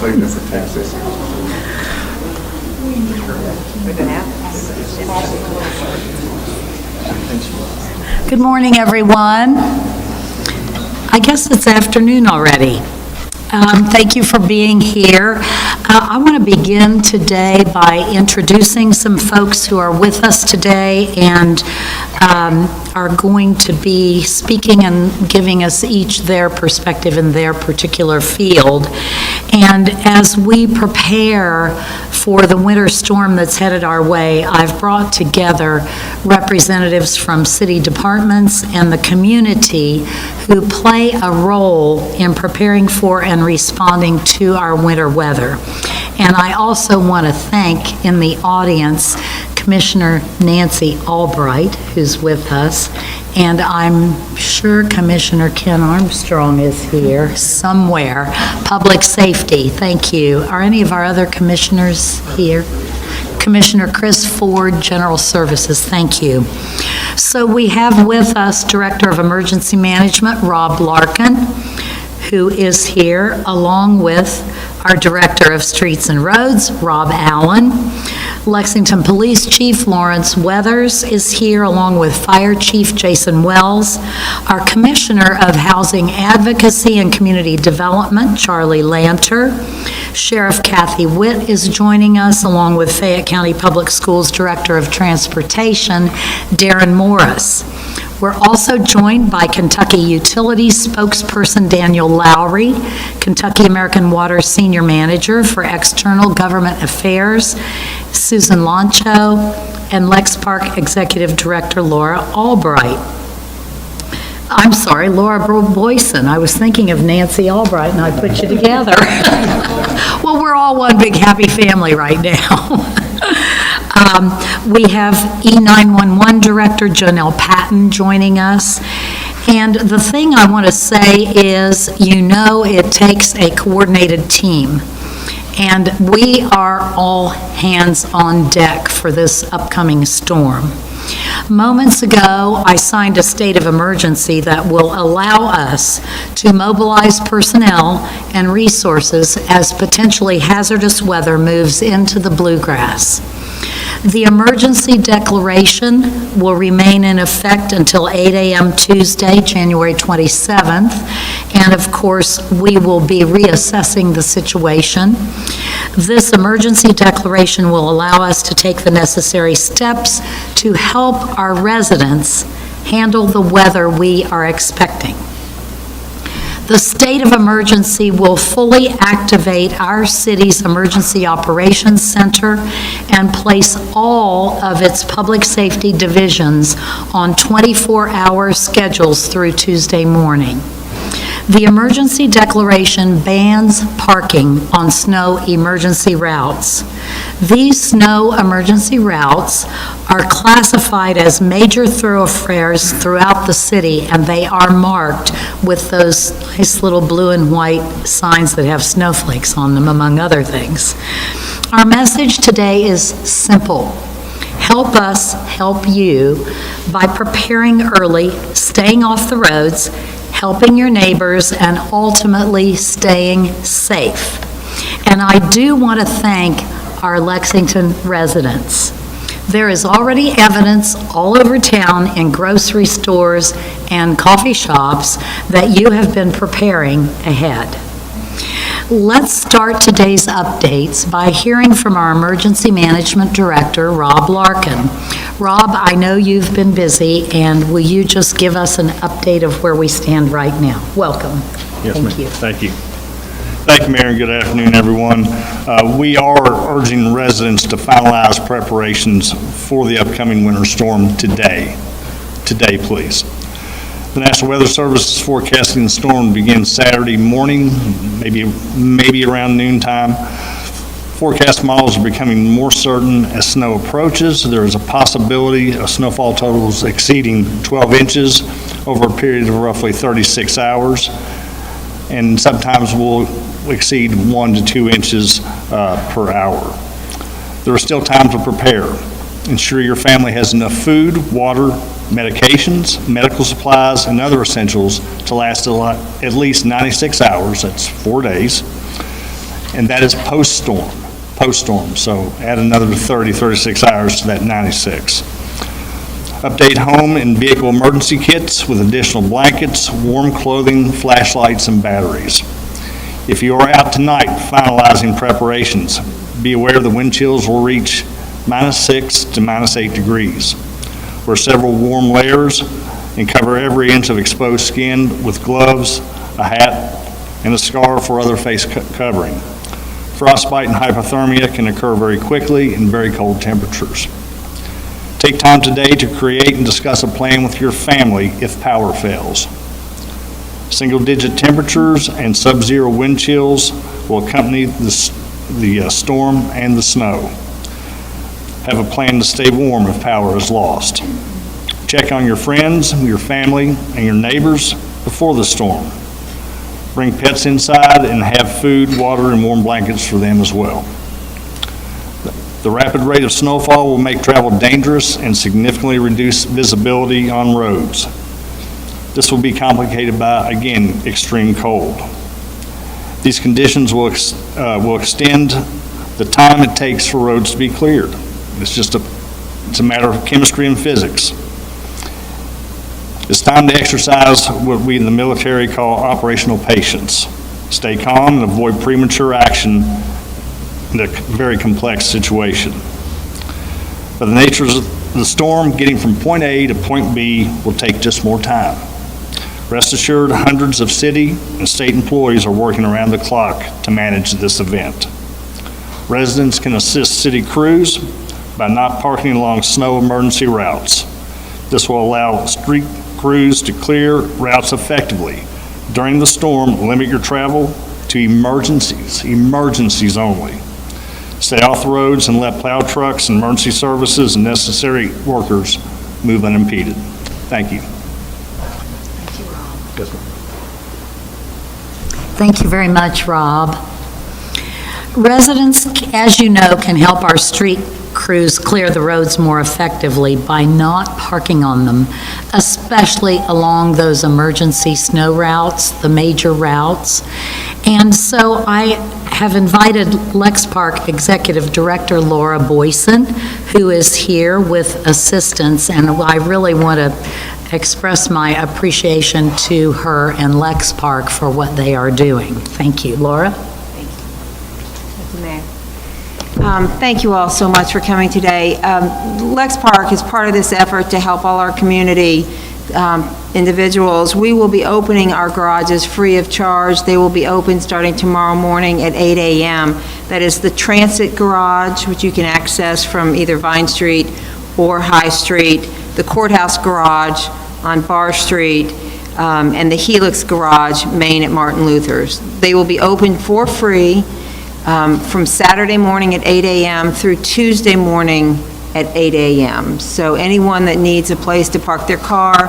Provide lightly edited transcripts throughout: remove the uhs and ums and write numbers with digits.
include it for Texas. Good morning, everyone. I guess it's afternoon already. Thank you for being here. I want to begin today by introducing some folks who are with us today and are going to be speaking and giving us each their perspective in their particular field. And as we prepare for the winter storm that's headed our way, I've brought together representatives from city departments and the community who play a role in preparing for and responding to our winter weather. And I also want to thank in the audience Commissioner Nancy Albright, who's with us, and I'm sure Commissioner Ken Armstrong is here somewhere. Public Safety, thank you. Are any of our other commissioners here? Commissioner Chris Ford, General Services, thank you. So we have with us Director of Emergency Management, Rob Larkin, who is here, along with our Director of Streets and Roads, Rob Allen. Lexington Police Chief Lawrence Weathers is here, along with Fire Chief Jason Wells. Our Commissioner of Housing Advocacy and Community Development, Charlie Lanter. Sheriff Kathy Witt is joining us, along with Fayette County Public Schools Director of Transportation, Darren Morris. We're also joined by Kentucky Utilities spokesperson Daniel Lowry, Kentucky American Water Senior Manager for External Government Affairs, Susan Loncho, and Lex Park Executive Director Laura Albright. I'm sorry, Laura Boyson. I was thinking of Nancy Albright and I put you together. Well, we're all one big happy family right now. We have E911 Director Janelle Patton joining us. And the thing I want to say is, you know, it takes a coordinated team. And we are all hands on deck for this upcoming storm. Moments ago, I signed a state of emergency that will allow us to mobilize personnel and resources as potentially hazardous weather moves into the bluegrass. The emergency declaration will remain in effect until 8 a.m. Tuesday, January 27th, and of course, we will be reassessing the situation. This emergency declaration will allow us to take the necessary steps to help our residents handle the weather we are expecting. The state of emergency will fully activate our city's Emergency Operations Center and place all of its public safety divisions on 24-hour schedules through Tuesday morning. The emergency declaration bans parking on snow emergency routes. These snow emergency routes are classified as major thoroughfares throughout the city, and they are marked with those nice little blue and white signs that have snowflakes on them, among other things. Our message today is simple. Help us help you by preparing early, staying off the roads, helping your neighbors, and ultimately staying safe. And I do want to thank our Lexington residents. There is already evidence all over town in grocery stores and coffee shops that you have been preparing ahead. Let's start today's updates by hearing from our Emergency Management Director, Rob Larkin. Rob, I know you've been busy, and will you just give us an update of where we stand right now? Welcome. Yes, Thank you. Thank you. Thank you, Mayor, and good afternoon, everyone. We are urging residents to finalize preparations for the upcoming winter storm today. Today, please. The National Weather Service is forecasting the storm to begin Saturday morning, maybe around noontime. Forecast models are becoming more certain as snow approaches. There is a possibility of snowfall totals exceeding 12 inches over a period of roughly 36 hours, and sometimes will exceed 1 to 2 inches per hour. There is still time to prepare. Ensure your family has enough food, water, medications, medical supplies, and other essentials to last at least 96 hours, that's 4 days. and that is post-storm. So add another 30, 36 hours to that 96. Update home and vehicle emergency kits with additional blankets, warm clothing, flashlights, and batteries. If you are out tonight finalizing preparations, be aware the wind chills will reach -6 to -8 degrees. Wear several warm layers and cover every inch of exposed skin with gloves, a hat, and a scarf or other face covering. Frostbite and hypothermia can occur very quickly in very cold temperatures. Take time today to create and discuss a plan with your family if power fails. Single-digit temperatures and sub-zero wind chills will accompany the storm and the snow. Have a plan to stay warm if power is lost. Check on your friends, your family, and your neighbors before the storm. Bring pets inside and have food, water, and warm blankets for them as well. The rapid rate of snowfall will make travel dangerous and significantly reduce visibility on roads. This will be complicated by, again, extreme cold. These conditions will extend the time it takes for roads to be cleared. It's a matter of chemistry and physics. It's time to exercise what we in the military call operational patience. Stay calm and avoid premature action in a very complex situation. By the nature of the storm, getting from point A to point B will take just more time. Rest assured, hundreds of city and state employees are working around the clock to manage this event. Residents can assist city crews by not parking along snow emergency routes. This will allow street crews to clear routes effectively. During the storm, limit your travel to emergencies only. Stay off the roads and let plow trucks and emergency services and necessary workers move unimpeded. Thank you. Thank you very much, Rob. Residents, as you know, can help our street crews clear the roads more effectively by not parking on them, especially along those emergency snow routes, the major routes. And so I have invited Lex Park Executive Director Laura Boyson, who is here with assistance, and I really want to express my appreciation to her and Lex Park for what they are doing. Thank you. Laura? Thank you, Mayor. Thank you all so much for coming today. Lex Park is part of this effort to help all our community individuals. We will be opening our garages free of charge. They will be open starting tomorrow morning at 8 a.m. That is the Transit Garage, which you can access from either Vine Street or High Street, the Courthouse Garage on Bar Street, and the Helix Garage, Main at Martin Luther's. They will be open for free from Saturday morning at 8 a.m. through Tuesday morning at 8 a.m. So anyone that needs a place to park their car,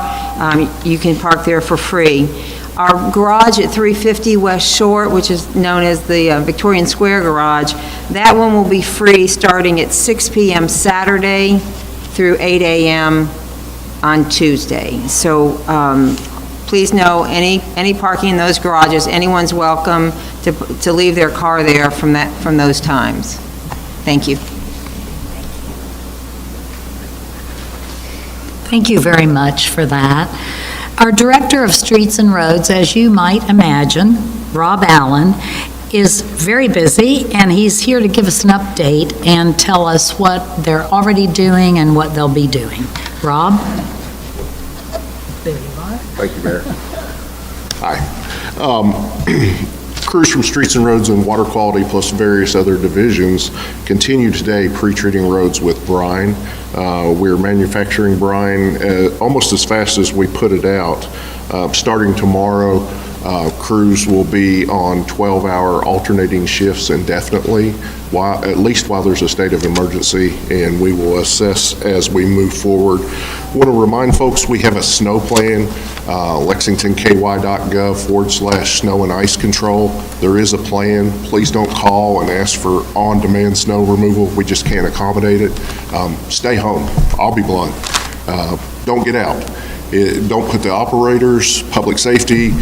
you can park there for free. Our garage at 350 West Short, which is known as the Victorian Square Garage, that one will be free starting at 6 p.m. Saturday through 8 a.m. on Tuesday. So please know, any parking in those garages, anyone's welcome to leave their car there from those times. Thank you. Thank you very much for that. Our Director of Streets and Roads, as you might imagine, Rob Allen, is very busy, and he's here to give us an update and tell us what they're already doing and what they'll be doing. Rob? There you are. Thank you, Mayor. Hi. Crews from Streets and Roads and Water Quality plus various other divisions continue today pre-treating roads with brine. We're manufacturing brine almost as fast as we put it out. Starting tomorrow, crews will be on 12-hour alternating shifts indefinitely, at least while there's a state of emergency, and we will assess as we move forward. I want to remind folks we have a snow plan, lexingtonky.gov/snow and ice control. There is a plan. Please don't call and ask for on-demand snow removal. We just can't accommodate it. Stay home. I'll be blunt. Don't get out. Don't put the operators, public safety,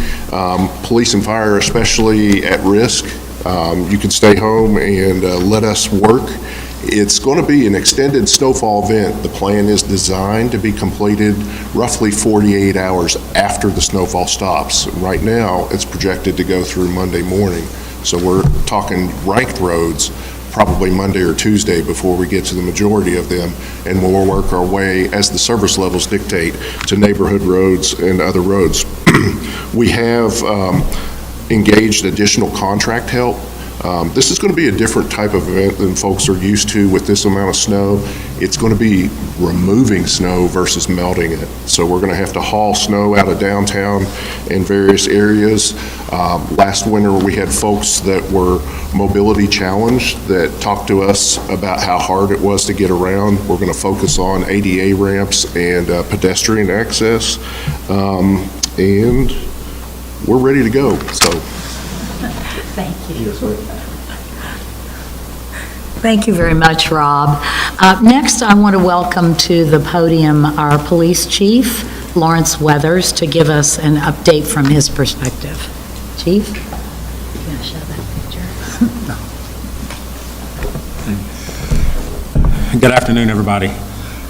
police and fire especially at risk. You can stay home and let us work. It's going to be an extended snowfall event. The plan is designed to be completed roughly 48 hours after the snowfall stops. Right now, it's projected to go through Monday morning. So we're talking ranked roads, probably Monday or Tuesday before we get to the majority of them, and we'll work our way, as the service levels dictate, to neighborhood roads and other roads. We have engaged additional contract help. This is going to be a different type of event than folks are used to with this amount of snow. It's going to be removing snow versus melting it. So we're going to have to haul snow out of downtown and various areas. Last winter, we had folks that were mobility challenged that talked to us about how hard it was to get around. We're going to focus on ADA ramps and pedestrian access. And we're ready to go, so. Thank you. Thank you very much, Rob. Next, I want to welcome to the podium our police chief, Lawrence Weathers, to give us an update from his perspective. Chief? You going to show that picture? Good afternoon, everybody.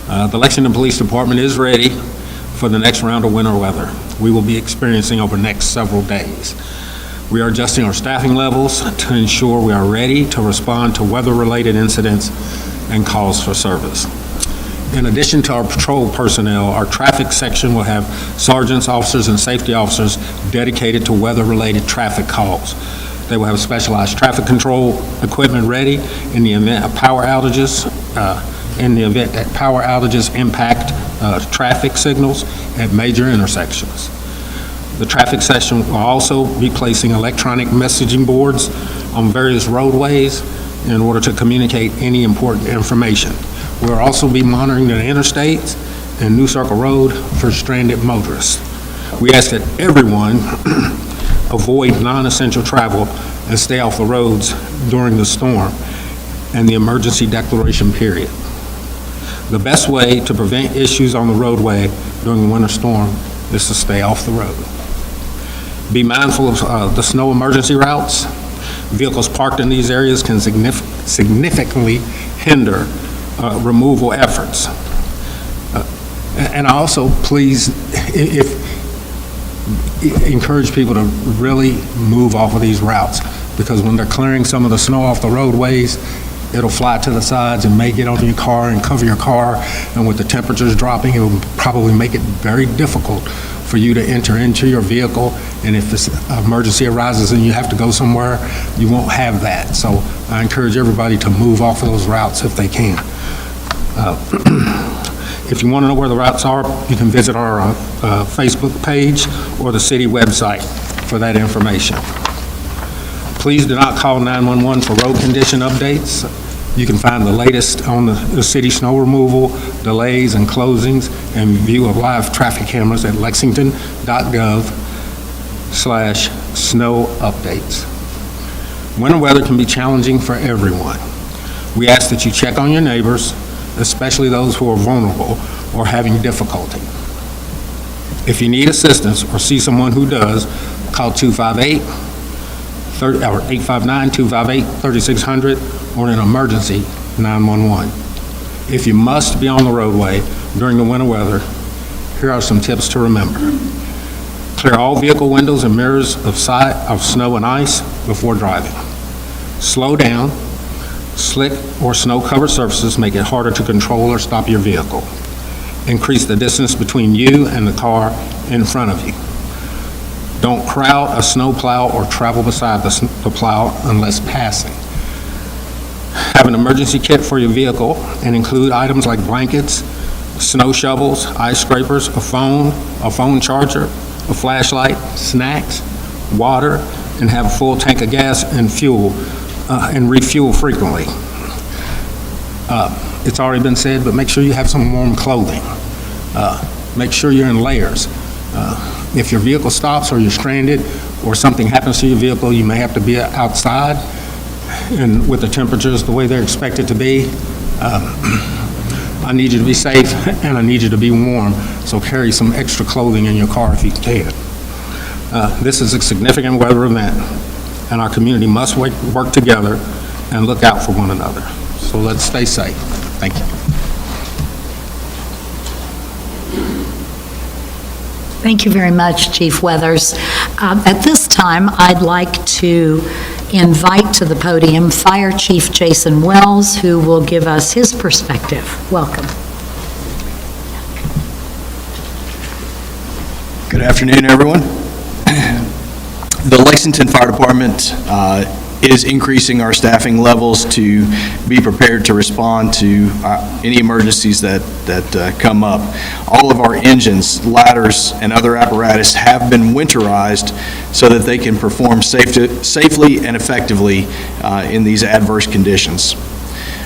The Lexington Police Department is ready for the next round of winter weather we will be experiencing over the next several days. We are adjusting our staffing levels to ensure we are ready to respond to weather-related incidents and calls for service. In addition to our patrol personnel, our traffic section will have sergeants, officers, and safety officers dedicated to weather-related traffic calls. They will have specialized traffic control equipment ready in the event of power outages, that power outages impact traffic signals at major intersections. The traffic section will also be placing electronic messaging boards on various roadways in order to communicate any important information. We'll also be monitoring the interstates and New Circle Road for stranded motorists. We ask that everyone avoid non-essential travel and stay off the roads during the storm and the emergency declaration period. The best way to prevent issues on the roadway during the winter storm is to stay off the road. Be mindful of the snow emergency routes. Vehicles parked in these areas can significantly hinder removal efforts. And I also encourage people to really move off of these routes, because when they're clearing some of the snow off the roadways, it'll fly to the sides and may get onto your car and cover your car, and with the temperatures dropping, it will probably make it very difficult for you to enter into your vehicle, and if this emergency arises and you have to go somewhere, you won't have that. So I encourage everybody to move off of those routes if they can. If you want to know where the routes are, you can visit our Facebook page or the city website for that information. Please do not call 911 for road condition updates. You can find the latest on the city snow removal, delays and closings, and view of live traffic cameras at lexington.gov/snow updates. Winter weather can be challenging for everyone. We ask that you check on your neighbors, especially those who are vulnerable or having difficulty. If you need assistance or see someone who does, call 859-258-3600 or in an emergency, 911. If you must be on the roadway during the winter weather, here are some tips to remember. Clear all vehicle windows and mirrors of snow and ice before driving. Slow down. Slick or snow-covered surfaces make it harder to control or stop your vehicle. Increase the distance between you and the car in front of you. Don't crowd a snow plow or travel beside the plow unless passing. Have an emergency kit for your vehicle and include items like blankets, snow shovels, ice scrapers, a phone charger, a flashlight, snacks, water, and have a full tank of gas and fuel, and refuel frequently. It's already been said, but make sure you have some warm clothing. Make sure you're in layers. If your vehicle stops or you're stranded or something happens to your vehicle, you may have to be outside, and with the temperatures the way they're expected to be, I need you to be safe and I need you to be warm, so carry some extra clothing in your car if you can. This is a significant weather event. and our community must work together and look out for one another. So let's stay safe. Thank you. Thank you very much, Chief Weathers. At this time, I'd like to invite to the podium Fire Chief Jason Wells, who will give us his perspective. Welcome. Good afternoon, everyone. The Lexington Fire Department is increasing our staffing levels to be prepared to respond to any emergencies that come up. All of our engines, ladders, and other apparatus have been winterized so that they can perform safely and effectively in these adverse conditions.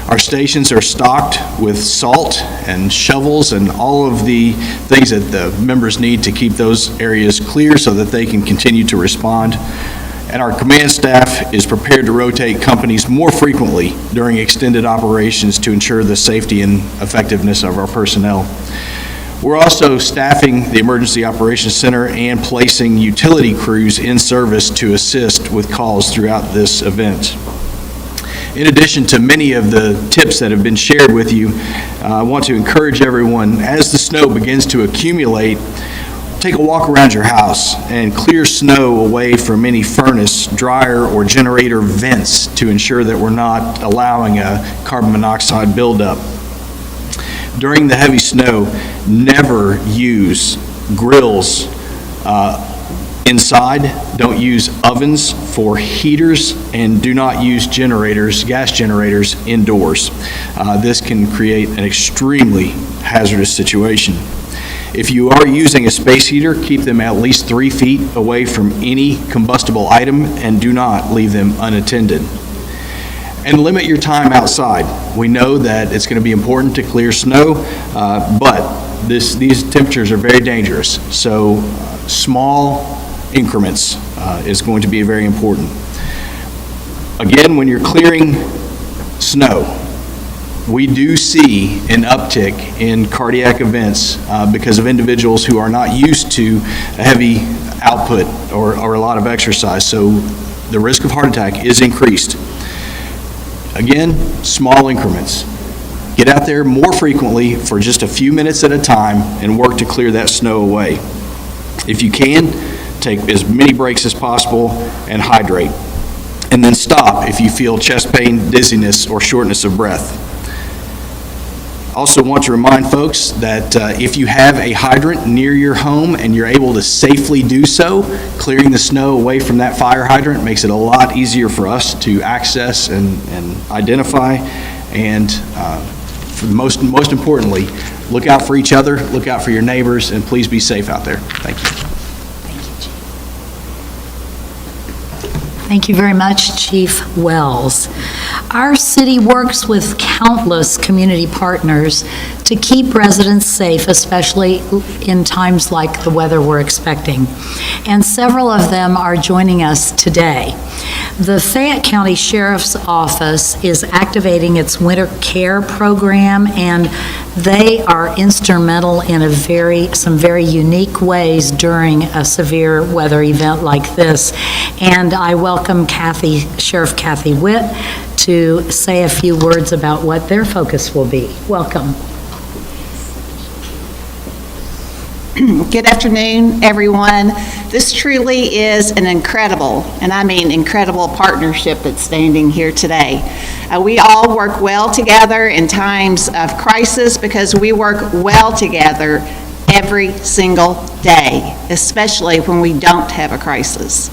Our stations are stocked with salt and shovels and all of the things that the members need to keep those areas clear so that they can continue to respond. And our command staff is prepared to rotate companies more frequently during extended operations to ensure the safety and effectiveness of our personnel. We're also staffing the Emergency Operations Center and placing utility crews in service to assist with calls throughout this event. In addition to many of the tips that have been shared with you, I want to encourage everyone, as the snow begins to accumulate, take a walk around your house and clear snow away from any furnace, dryer, or generator vents to ensure that we're not allowing a carbon monoxide buildup. During the heavy snow, never use grills inside. Don't use ovens for heaters, and do not use generators, gas generators, indoors. This can create an extremely hazardous situation. If you are using a space heater, keep them at least 3 feet away from any combustible item and do not leave them unattended. And limit your time outside. We know that it's going to be important to clear snow, but these temperatures are very dangerous. So small increments is going to be very important. Again, when you're clearing snow, we do see an uptick in cardiac events because of individuals who are not used to a heavy output or a lot of exercise. So the risk of heart attack is increased. Again, small increments. Get out there more frequently for just a few minutes at a time and work to clear that snow away. If you can, take as many breaks as possible and hydrate. And then stop if you feel chest pain, dizziness, or shortness of breath. Also want to remind folks that if you have a hydrant near your home and you're able to safely do so, clearing the snow away from that fire hydrant makes it a lot easier for us to access and identify. And most importantly, look out for each other, look out for your neighbors, and please be safe out there. Thank you. Thank you very much, Chief Wells. Our city works with countless community partners to keep residents safe, especially in times like the weather we're expecting. And several of them are joining us today. The Fayette County Sheriff's Office is activating its winter care program, and they are instrumental in some very unique ways during a severe weather event like this. And I welcome Sheriff Kathy Witt to say a few words about what their focus will be. Welcome. Good afternoon, everyone. This truly is an incredible, and I mean incredible, partnership that's standing here today. We all work well together in times of crisis because we work well together every single day, especially when we don't have a crisis.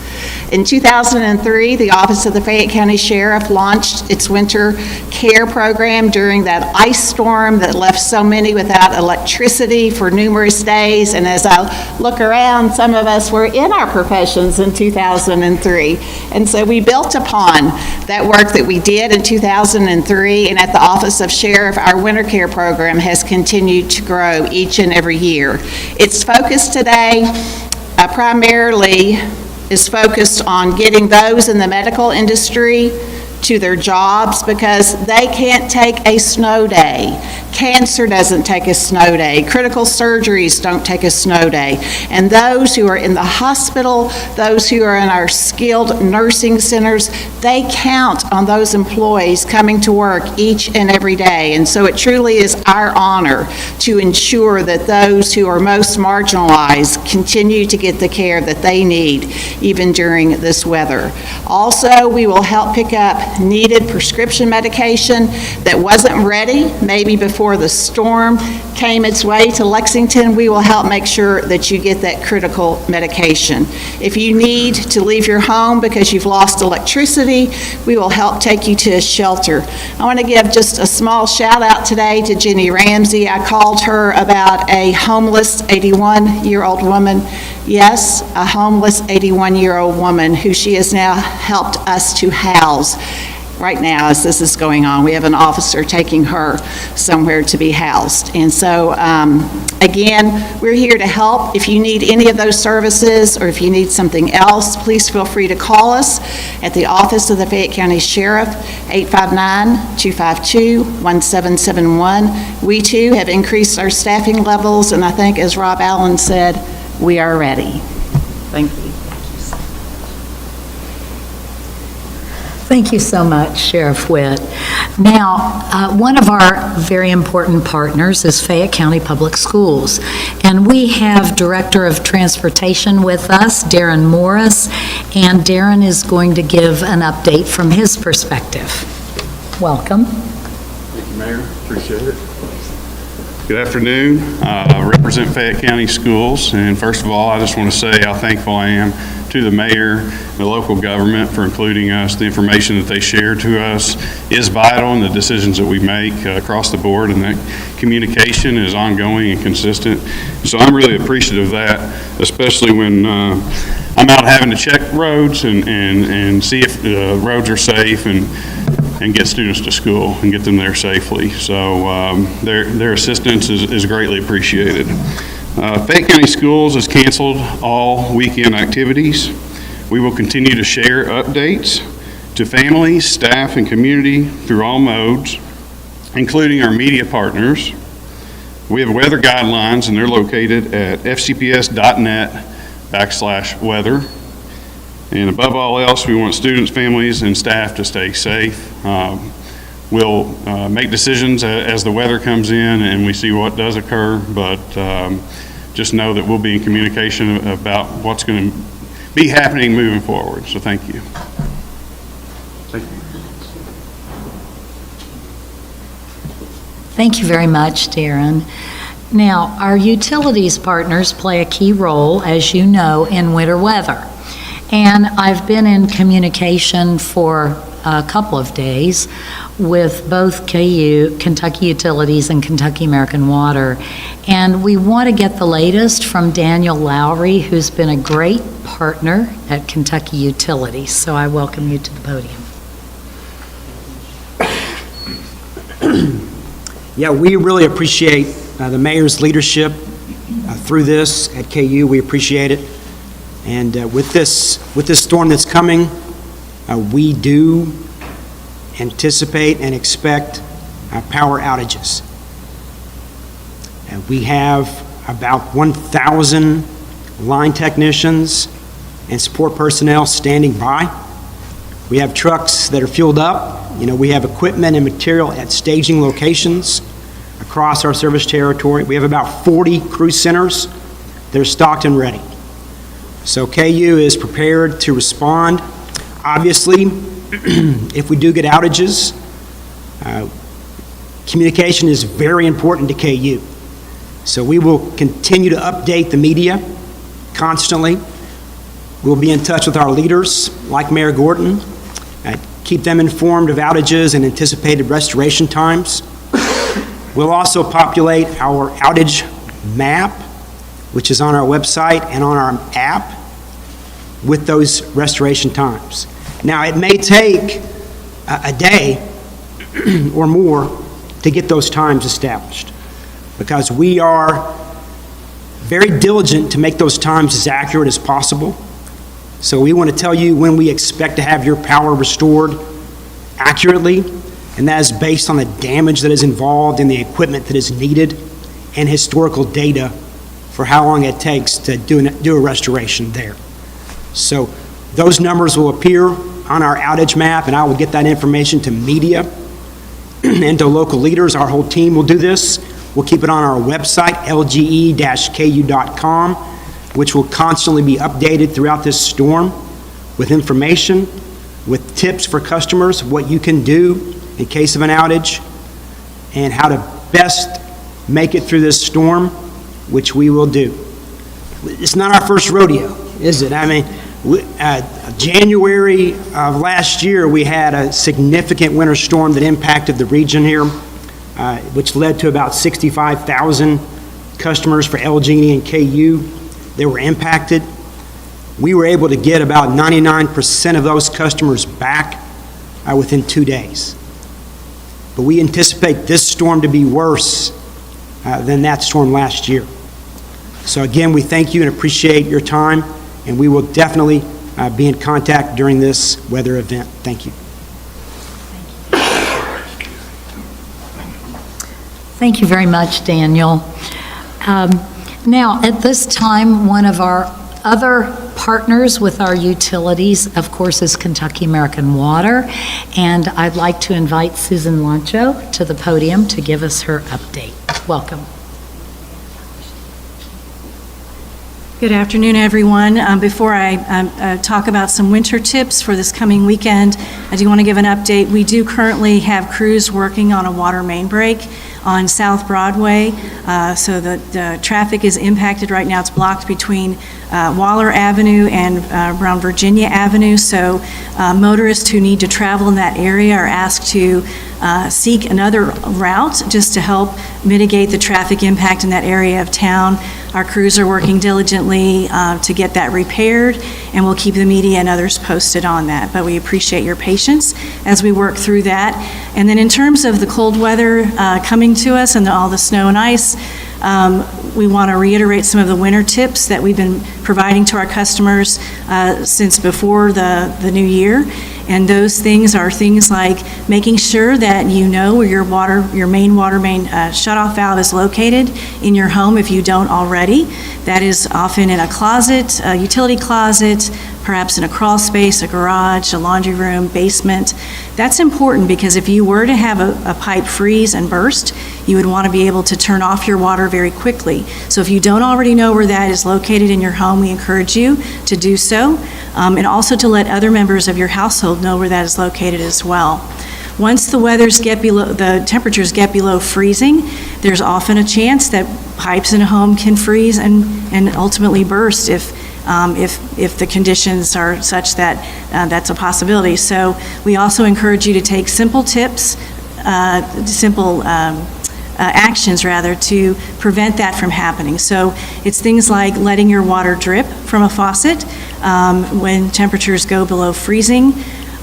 In 2003, the Office of the Fayette County Sheriff launched its winter care program during that ice storm that left so many without electricity for numerous days. And as I look around, some of us were in our professions in 2003. And so we built upon that work that we did in 2003, and at the Office of Sheriff, our winter care program has continued to grow each and every year. Its focus today primarily is focused on getting those in the medical industry to their jobs because they can't take a snow day. Cancer doesn't take a snow day. Critical surgeries don't take a snow day. And those who are in the hospital, those who are in our skilled nursing centers, they count on those employees coming to work each and every day. And so it truly is our honor to ensure that those who are most marginalized continue to get the care that they need, even during this weather. Also, we will help pick up needed prescription medication that wasn't ready, maybe before the storm came its way to Lexington. We will help make sure that you get that critical medication. If you need to leave your home because you've lost electricity, we will help take you to a shelter. I want to give just a small shout out today to Jenny Ramsey. I called her about a homeless 81-year-old woman. Yes, a homeless 81-year-old woman who she has now helped us to house. Right now, as this is going on, we have an officer taking her somewhere to be housed. And so, again, we're here to help. If you need any of those services or if you need something else, please feel free to call us at the Office of the Fayette County Sheriff, 859-252-1771. We, too, have increased our staffing levels, and I think, as Rob Allen said, we are ready. Thank you. Thank you so much, Sheriff Witt. Now, one of our very important partners is Fayette County Public Schools, and we have Director of Transportation with us, Darren Morris, and Darren is going to give an update from his perspective. Welcome. Thank you, Mayor. Appreciate it. Good afternoon. I represent Fayette County Schools, and first of all, I just want to say how thankful I am to the mayor, the local government for including us. The information that they share to us is vital in the decisions that we make across the board, and that communication is ongoing and consistent. So I'm really appreciative of that, especially when I'm out having to check roads and see if the roads are safe and get students to school and get them there safely. So their assistance is greatly appreciated. Fayette County Schools has canceled all weekend activities. We will continue to share updates to families, staff, and community through all modes, including our media partners. We have weather guidelines, and they're located at fcps.net/weather. And above all else, we want students, families, and staff to stay safe. We'll make decisions as the weather comes in and we see what does occur, but just know that we'll be in communication about what's going to be happening moving forward. So thank you. Thank you. Thank you very much, Darren. Now, our utilities partners play a key role, as you know, in winter weather. And I've been in communication for a couple of days with both KU, Kentucky Utilities, and Kentucky American Water. And we want to get the latest from Daniel Lowry, who's been a great partner at Kentucky Utilities. So I welcome you to the podium. Yeah, we really appreciate the mayor's leadership through this at KU. We appreciate it. And with this storm that's coming, we do anticipate and expect power outages. We have about 1,000 line technicians and support personnel standing by. We have trucks that are fueled up. We have equipment and material at staging locations across our service territory. We have about 40 crew centers that are stocked and ready. So KU is prepared to respond. Obviously, if we do get outages, communication is very important to KU. So we will continue to update the media constantly. We'll be in touch with our leaders, like Mayor Gordon, keep them informed of outages and anticipated restoration times. We'll also populate our outage map, which is on our website and on our app, with those restoration times. Now, it may take a day or more to get those times established, because we are very diligent to make those times as accurate as possible. So we want to tell you when we expect to have your power restored accurately, and that is based on the damage that is involved in the equipment that is needed and historical data for how long it takes to do a restoration there. So those numbers will appear on our outage map, and I will get that information to media and to local leaders. Our whole team will do this. We'll keep it on our website, lge-ku.com, which will constantly be updated throughout this storm with information, with tips for customers, what you can do in case of an outage, and how to best make it through this storm, which we will do. It's not our first rodeo, is it? I mean, January of last year, we had a significant winter storm that impacted the region here, which led to about 65,000 customers for LG&E and KU that were impacted. We were able to get about 99% of those customers back within 2 days. But we anticipate this storm to be worse than that storm last year. So again, we thank you and appreciate your time, and we will definitely be in contact during this weather event. Thank you. Thank you very much, Daniel. Now, at this time, one of our other partners with our utilities, of course, is Kentucky American Water, and I'd like to invite Susan Lancho to the podium to give us her update. Welcome. Good afternoon, everyone. Before I talk about some winter tips for this coming weekend, I do want to give an update. We do currently have crews working on a water main break on South Broadway, so the traffic is impacted right now. It's blocked between Waller Avenue and around Virginia Avenue, so motorists who need to travel in that area are asked to seek another route just to help mitigate the traffic impact in that area of town. Our crews are working diligently to get that repaired, and we'll keep the media and others posted on that. But we appreciate your patience as we work through that. And then in terms of the cold weather coming to us and all the snow and ice, we want to reiterate some of the winter tips that we've been providing to our customers since before the new year. And those things are things like making sure that you know where your main water main shutoff valve is located in your home if you don't already. That is often in a closet, a utility closet, perhaps in a crawl space, a garage, a laundry room, basement. That's important because if you were to have a pipe freeze and burst, you would want to be able to turn off your water very quickly. So if you don't already know where that is located in your home, we encourage you to do so, and also to let other members of your household know where that is located as well. Once the temperatures get below freezing, there's often a chance that pipes in a home can freeze and ultimately burst if the conditions are such that that's a possibility. So we also encourage you to take simple tips, actions rather, to prevent that from happening. So it's things like letting your water drip from a faucet when temperatures go below freezing,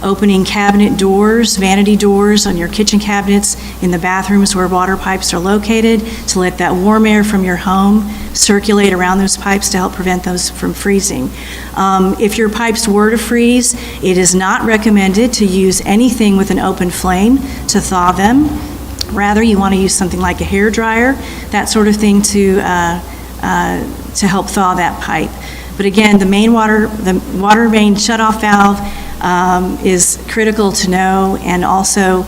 opening cabinet doors, vanity doors on your kitchen cabinets in the bathrooms where water pipes are located to let that warm air from your home circulate around those pipes to help prevent those from freezing. If your pipes were to freeze, it is not recommended to use anything with an open flame to thaw them. Rather, you want to use something like a hair dryer, that sort of thing, to help thaw that pipe. But again, the water main shutoff valve is critical to know, and also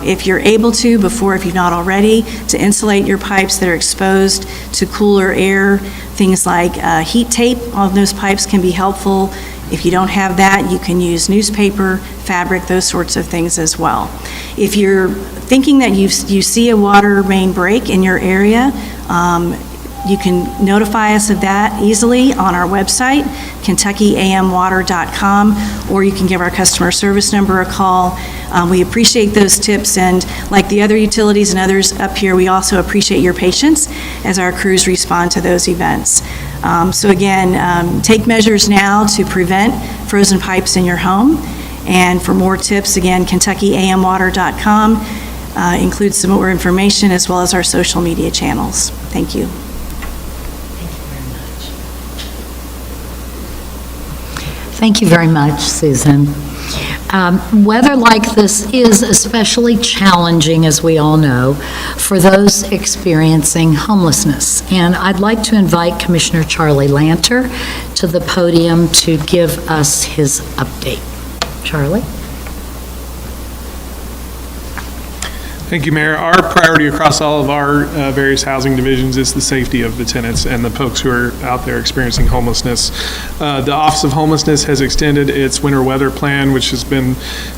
if you're able to, if you've not already, to insulate your pipes that are exposed to cooler air. Things like heat tape on those pipes can be helpful. If you don't have that, you can use newspaper, fabric, those sorts of things as well. If you're thinking that you see a water main break in your area, you can notify us of that easily on our website, KentuckyAMWater.com, or you can give our customer service number a call. We appreciate those tips, and like the other utilities and others up here, we also appreciate your patience as our crews respond to those events. So again, take measures now to prevent frozen pipes in your home. And for more tips, again, KentuckyAMWater.com includes some more information as well as our social media channels. Thank you. Thank you very much, Susan. Weather like this is especially challenging, as we all know, for those experiencing homelessness. And I'd like to invite Commissioner Charlie Lanter to the podium to give us his update. Charlie? Thank you, Mayor. Our priority across all of our various housing divisions is the safety of the tenants and the folks who are out there experiencing homelessness. The Office of Homelessness has extended its winter weather plan, which has been,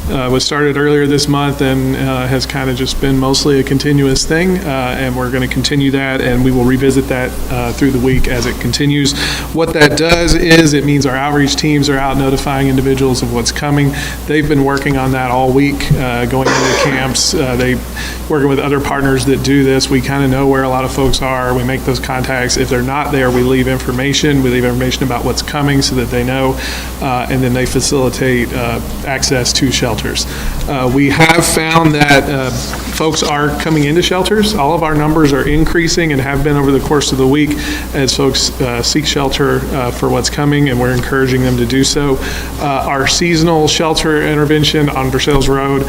was started earlier this month and has kind of just been mostly a continuous thing, and we're going to continue that, and we will revisit that through the week as it continues. What that does is it means our outreach teams are out notifying individuals of what's coming. They've been working on that all week, going into camps. Working with other partners that do this, we kind of know where a lot of folks are. We make those contacts. If they're not there, we leave information. We leave information about what's coming so that they know, and then they facilitate access to shelters. We have found that folks are coming into shelters. All of our numbers are increasing and have been over the course of the week as folks seek shelter for what's coming, and we're encouraging them to do so. Our seasonal shelter intervention on Versailles Road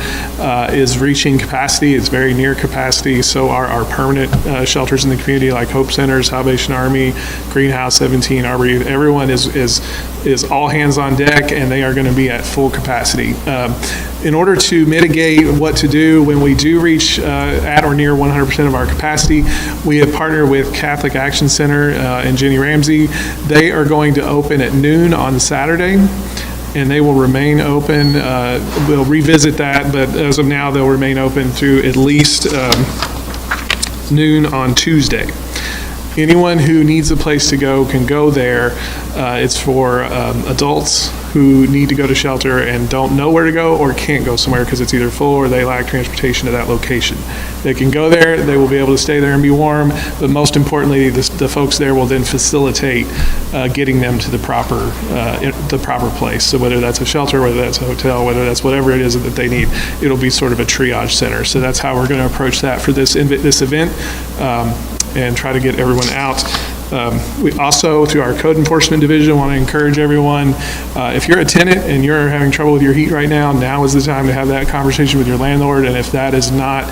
is reaching capacity. It's very near capacity, so our permanent shelters in the community like Hope Centers, Salvation Army, Greenhouse 17, Arboretum, everyone is all hands on deck, and they are going to be at full capacity. In order to mitigate what to do when we do reach at or near 100% of our capacity, we have partnered with Catholic Action Center and Jenny Ramsey. They are going to open at noon on Saturday, and they will remain open. We'll revisit that, but as of now, they'll remain open through at least noon on Tuesday. Anyone who needs a place to go can go there. It's for adults who need to go to shelter and don't know where to go or can't go somewhere because it's either full or they lack transportation to that location. They can go there, they will be able to stay there and be warm, but most importantly, the folks there will then facilitate getting them to the proper place. So whether that's a shelter, whether that's a hotel, whether that's whatever it is that they need, it'll be sort of a triage center. So that's how we're going to approach that for this event, and try to get everyone out. We also, through our code enforcement division, want to encourage everyone, if you're a tenant and you're having trouble with your heat right now is the time to have that conversation with your landlord, and if that is not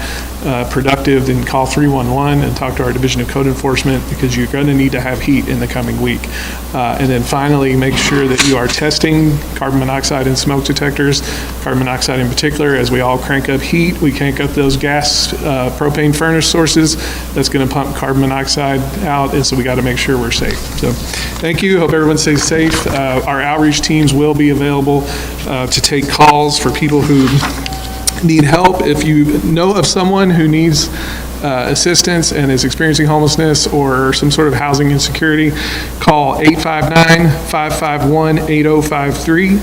productive, then call 311 and talk to our Division of Code Enforcement, because you're going to need to have heat in the coming week. And then finally, make sure that you are testing carbon monoxide and smoke detectors, carbon monoxide in particular. As we all crank up heat, we crank up those gas propane furnace sources. That's going to pump carbon monoxide out, and so we got to make sure we're safe. So thank you. Hope everyone stays safe. Our outreach teams will be available to take calls for people who need help. If you know of someone who needs assistance and is experiencing homelessness or some sort of housing insecurity, call 859-551-8053.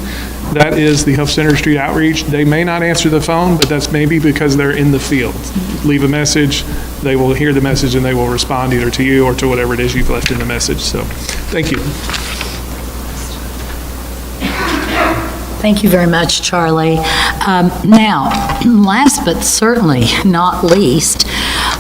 That is the Hope Center Street Outreach. They may not answer the phone, but that's maybe because they're in the field. Leave a message, they will hear the message, and they will respond either to you or to whatever it is you've left in the message. So, thank you. Thank you very much, Charlie. Now, last but certainly not least,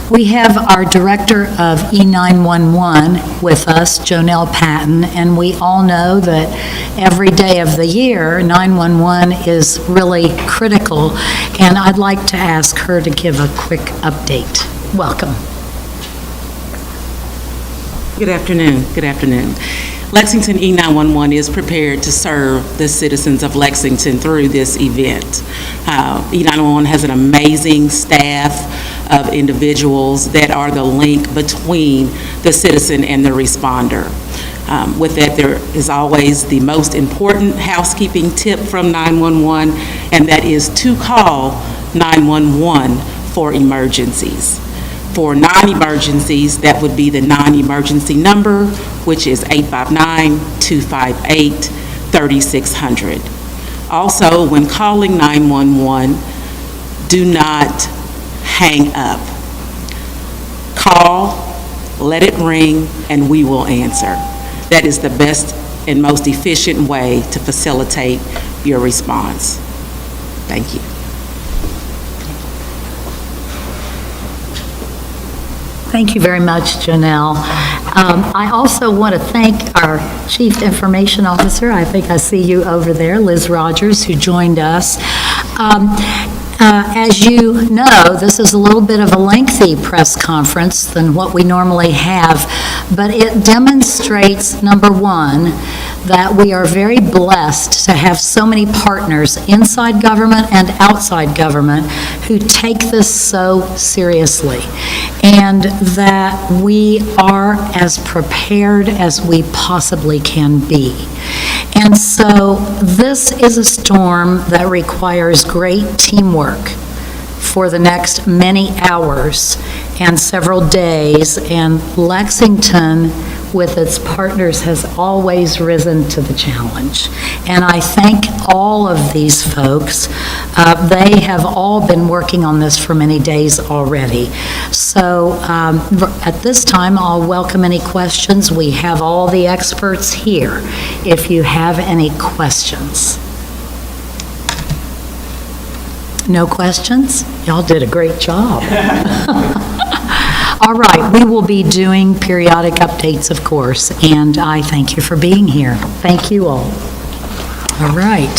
we have our Director of E911 with us, Jonelle Patton, and we all know that every day of the year, 911 is really critical, and I'd like to ask her to give a quick update. Welcome. Good afternoon. Good afternoon. Lexington E911 is prepared to serve the citizens of Lexington through this event. E911 has an amazing staff of individuals that are the link between the citizen and the responder. With that, there is always the most important housekeeping tip from 911, and that is to call 911 for emergencies. For non-emergencies, that would be the non-emergency number, which is 859-258-3600. Also, when calling 911, do not hang up. Call, let it ring, and we will answer. That is the best and most efficient way to facilitate your response. Thank you. Thank you very much, Janelle. I also want to thank our Chief Information Officer, I think I see you over there, Liz Rogers, who joined us. As you know, this is a little bit of a lengthy press conference than what we normally have, but it demonstrates, number one, that we are very blessed to have so many partners inside government and outside government who take this so seriously, and that we are as prepared as we possibly can be. And so this is a storm that requires great teamwork for the next many hours and several days, and Lexington, with its partners, has always risen to the challenge. And I thank all of these folks. They have all been working on this for many days already. So at this time, I'll welcome any questions. We have all the experts here if you have any questions. No questions? Y'all did a great job. All right, we will be doing periodic updates, of course, and I thank you for being here. Thank you all. All right.